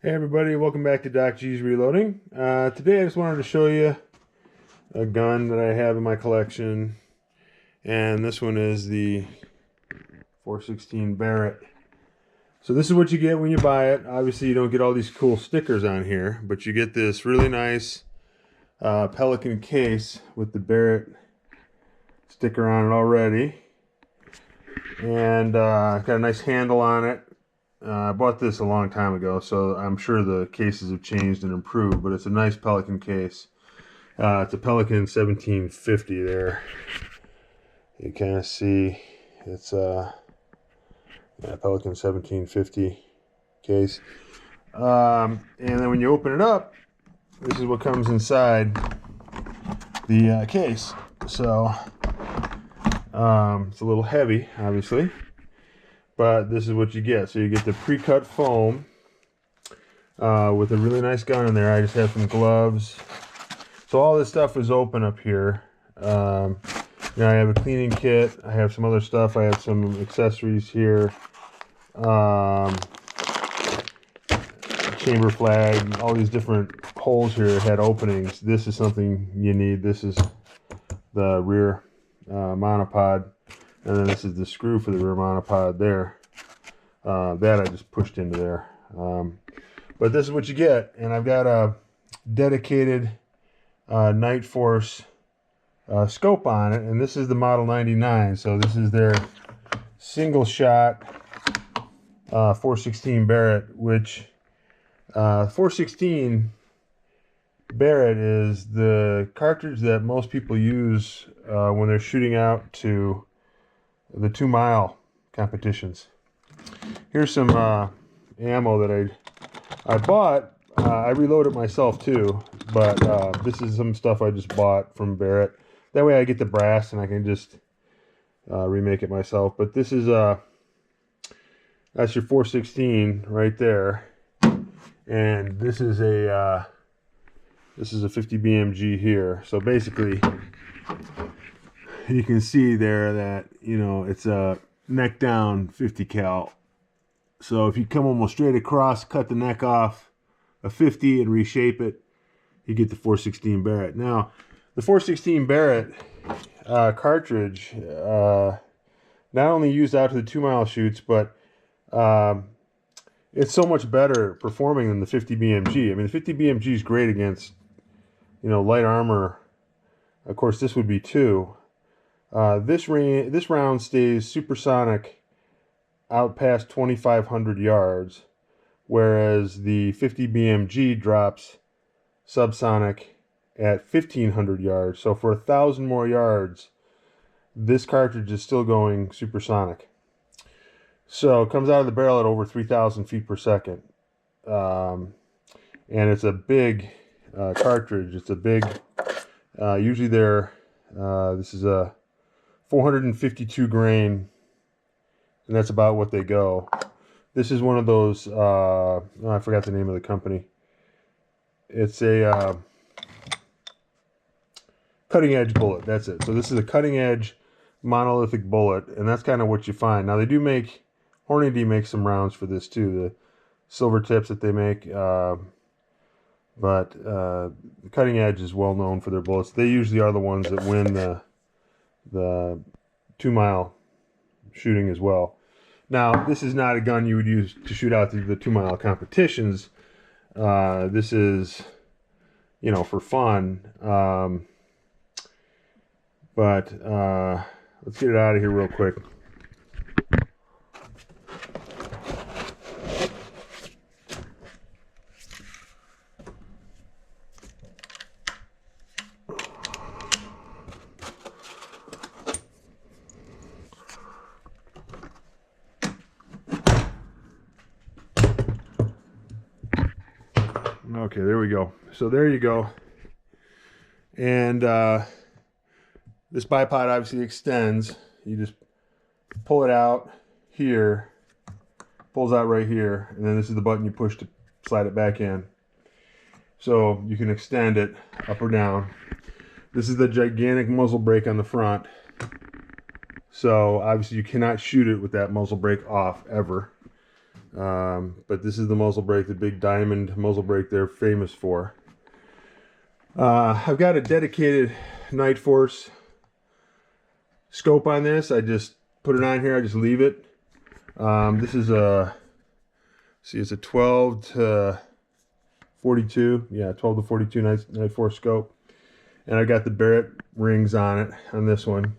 Hey everybody, welcome back to Doc G's Reloading. Today I just wanted to show you a gun that I have in my collection, and this one is the 416 Barrett. So this is what you get when you buy it. Obviously you don't get all these cool stickers on here, but you get this really nice Pelican case with the Barrett sticker on it already, and got a nice handle on it. I bought this a long time ago, so I'm sure the cases have changed and improved, but it's a nice Pelican case. It's a Pelican 1750 there. You kind of see it's a Pelican 1750 case. And then when you open it up, this is what comes inside the case. So it's a little heavy, obviously. But this is what you get. So you get the pre-cut foam with a really nice gun in there. I just have some gloves. So all this stuff is open up here. Now I have a cleaning kit. I have some other stuff. I have some accessories here. Chamber flag. All these different holes here had openings. This is something you need. This is the rear monopod. And then this is the screw for the rear monopod there. That I just pushed into there. But this is what you get. And I've got a dedicated Night Force scope on it. And this is the Model 99. So this is their single shot 416 Barrett, which 416 Barrett is the cartridge that most people use when they're shooting out to the 2-mile competitions. Here's some ammo that I bought. I reloaded myself too, but this is some stuff I just bought from Barrett. That way I get the brass and I can just remake it myself. But this is that's your 416 right there, and this is a 50 BMG here. So basically, you can see there that, you know, it's a neck down 50 cal. So if you come almost straight across, cut the neck off a 50 and reshape it, you get the 416 Barrett. Now, the 416 Barrett cartridge, not only used out to the 2-mile shoots, but it's so much better performing than the 50 BMG. I mean, the 50 BMG is great against, you know, light armor. Of course, this would be too. This round stays supersonic out past 2,500 yards, whereas the 50 BMG drops subsonic at 1,500 yards. So for 1,000 more yards, this cartridge is still going supersonic. So it comes out of the barrel at over 3,000 feet per second. And it's a big cartridge. It's a big, usually this is a 452 grain, and that's about what they go. This is one of those, I forgot the name of the company. It's a cutting edge bullet, that's it. So this is a cutting edge monolithic bullet, and that's kind of what you find. Now they do make, Hornady makes some rounds for this too, the silver tips that they make, but the cutting edge is well known for their bullets. They usually are the ones that win the 2-mile shooting as well. Now, this is not a gun you would use to shoot out the 2-mile competitions. This is, you know, for fun. But let's get it out of here real quick. Okay, there we go. So there you go. And this bipod obviously extends. You just pull it out here, pulls out right here, and then this is the button you push to slide it back in. So you can extend it up or down. This is the gigantic muzzle brake on the front. So obviously you cannot shoot it with that muzzle brake off ever. But this is the muzzle brake, the big diamond muzzle brake they're famous for. I've got a dedicated Night Force scope on this. I just put it on here, I just leave it. This is a, see, it's a 12 to 42, yeah, 12 to 42 Night Force scope. And I got the Barrett rings on it, on this one.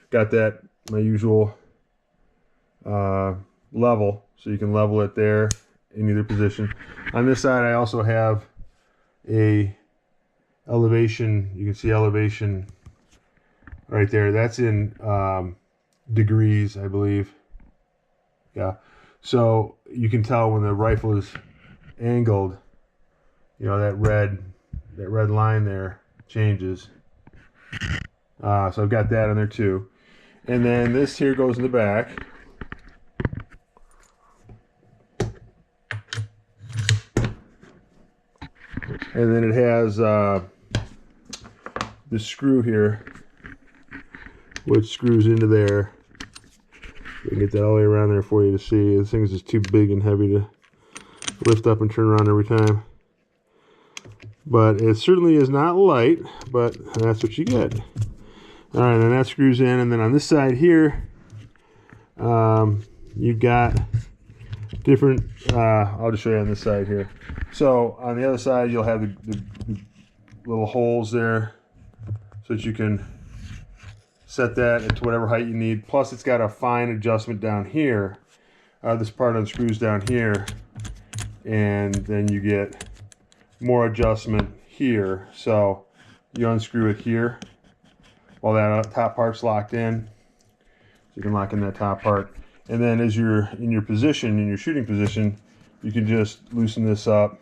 Got that, my usual level, so you can level it there in either position. On this side I also have a elevation, you can see elevation right there. That's in degrees, I believe. Yeah, so you can tell when the rifle is angled, you know, that red line there changes. So I've got that on there too. And then this here goes in the back. And then it has this screw here, which screws into there. We can get that all the way around there for you to see. This thing is just too big and heavy to lift up and turn around every time. But it certainly is not light, but that's what you get. All right, and that screws in. And then on this side here, you've got different, I'll just show you on this side here. So on the other side, you'll have the little holes there so that you can set that to whatever height you need. Plus it's got a fine adjustment down here. This part unscrews down here, and then you get more adjustment here. So you unscrew it here while that top part's locked in. So you can lock in that top part. And then as you're in your position, in your shooting position, you can just loosen this up,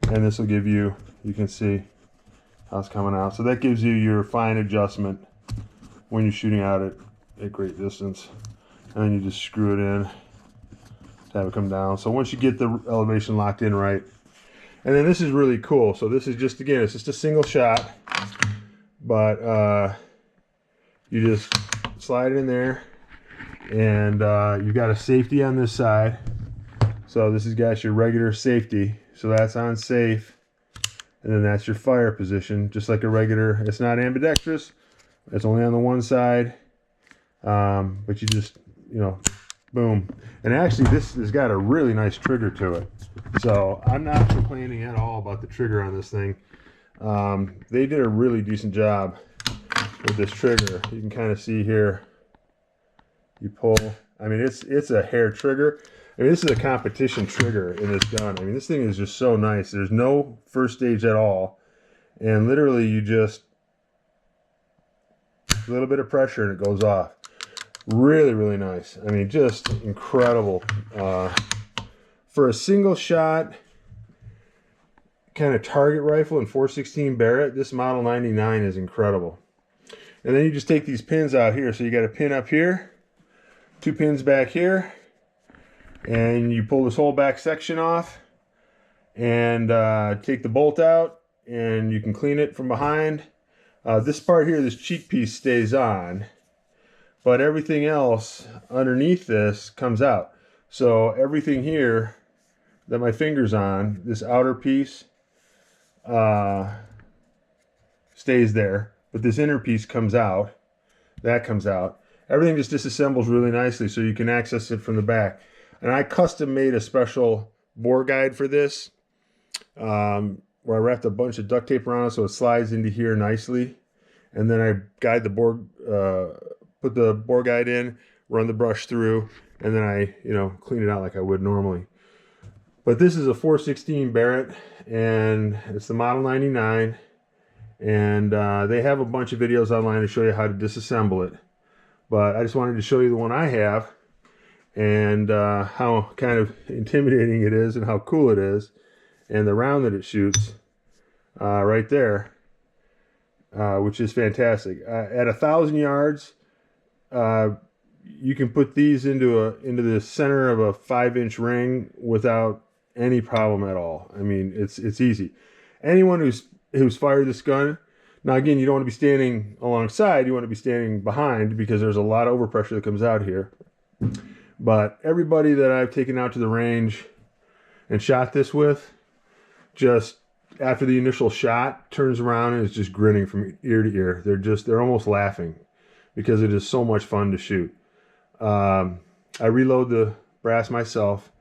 and this will give you, you can see how it's coming out. So that gives you your fine adjustment when you're shooting out at great distance. And then you just screw it in to have it come down. So once you get the elevation locked in right, and then this is really cool. So this is just, again, it's just a single shot, but you just slide it in there, and you've got a safety on this side. So this has got your regular safety, so that's on safe, and then that's your fire position, just like a regular. It's not ambidextrous, it's only on the one side, but you just, you know, boom. And actually this has got a really nice trigger to it, so I'm not complaining at all about the trigger on this thing. They did a really decent job with this trigger. You can kind of see here, you pull, I mean, it's a hair trigger. I mean, this is a competition trigger in this gun. I mean, this thing is just so nice. There's no first stage at all, and literally you just, a little bit of pressure and it goes off. Really, really nice. I mean, just incredible. For a single shot kind of target rifle in 416 Barrett, this Model 99 is incredible. And then you just take these pins out here. So you got a pin up here, 2 pins back here, and you pull this whole back section off and take the bolt out, and you can clean it from behind. This part here, this cheek piece, stays on, but everything else underneath this comes out. So everything here that my finger's on, this outer piece, stays there, but this inner piece comes out. That comes out. Everything just disassembles really nicely, so you can access it from the back. And I custom made a special bore guide for this, where I wrapped a bunch of duct tape around it so it slides into here nicely. And then I guide the bore, put the bore guide in, run the brush through, and then I, you know, clean it out like I would normally. But this is a 416 Barrett, and it's the Model 99. And they have a bunch of videos online to show you how to disassemble it. But I just wanted to show you the one I have, and how kind of intimidating it is and how cool it is, and the round that it shoots right there, which is fantastic. At 1,000 yards, you can put these into the center of a 5-inch ring without any problem at all. I mean, it's easy. Anyone who's fired this gun, now again, you don't want to be standing alongside, you want to be standing behind, because there's a lot of overpressure that comes out here. But everybody that I've taken out to the range and shot this with, just after the initial shot, turns around and is just grinning from ear to ear. They're almost laughing because it is so much fun to shoot. I reload the brass myself.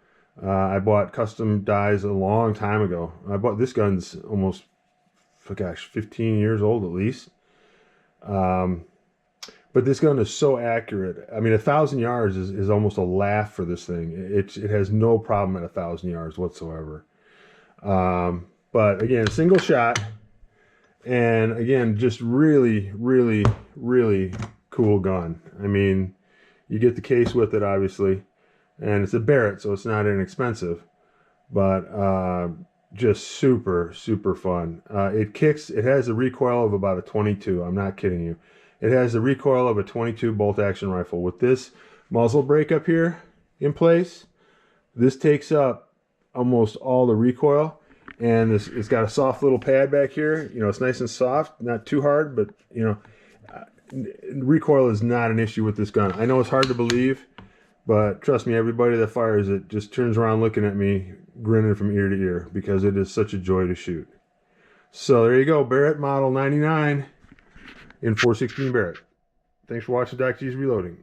I bought custom dies a long time ago. This gun's almost, gosh, 15 years old at least. But this gun is so accurate. I mean, 1,000 yards is almost a laugh for this thing. It has no problem at 1,000 yards whatsoever. But again, single shot, and again, just really, really, really cool gun. I mean, you get the case with it, obviously, and it's a Barrett, so it's not inexpensive, but just super, super fun. It has a recoil of about a 22. I'm not kidding you. It has the recoil of a 22 bolt action rifle. With this muzzle brake up here in place, this takes up almost all the recoil, and it's got a soft little pad back here. You know, it's nice and soft, not too hard, but you know, recoil is not an issue with this gun. I know it's hard to believe, but trust me, everybody that fires it just turns around looking at me, grinning from ear to ear, because it is such a joy to shoot. So there you go, Barrett model 99 in 416 Barrett. Thanks for watching Doc G's Reloading.